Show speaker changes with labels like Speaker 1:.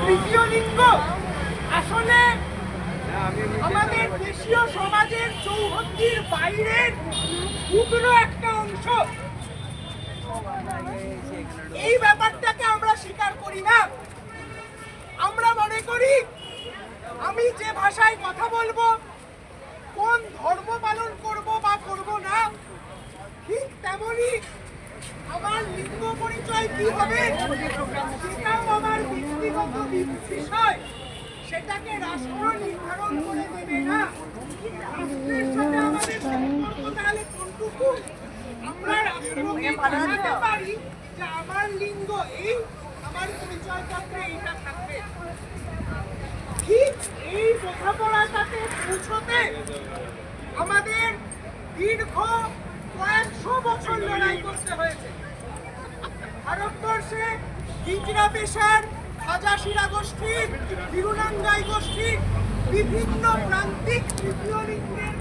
Speaker 1: তৃতীয় লিঙ্গ আসলে আমাদের দেশীয় সমাজের চৌহদ্দির বাইরের ক্ষুদ্র একটা অংশ। এই ব্যাপারটাকে আমরা স্বীকার করি না। আমরা মনে করি আমি যে ভাষায় কথা বলবো, কোন ধর্ম পালন করব বা করব না, ঠিক তেমনি আমার লিঙ্গ পরিচয় কি হবে সেটাও আমার ব্যক্তিগত বিষয়। সেটাকে রাষ্ট্র নির্ধারণ করে দেবে না। রাষ্ট্রের সাথে আমাদের সম্পর্ক তাহলে কোনটুকু? আমরা রাষ্ট্রকে জানাতে পারি যে আমার লিঙ্গ এই, আমার পরিচয়পত্রে এটা থাকবে। ঠিক এই বোঝাপড়াটাতে পৌঁছতে আমাদের দীর্ঘ কয়েকশো বছর লড়াই করতে হয়েছে। ভারতবর্ষে হিজড়া পেশার, খাজা শিরা গোষ্ঠীর, তিরুনাঙ্গাই গোষ্ঠীর বিভিন্ন প্রান্তিক তৃতীয় লিঙ্গের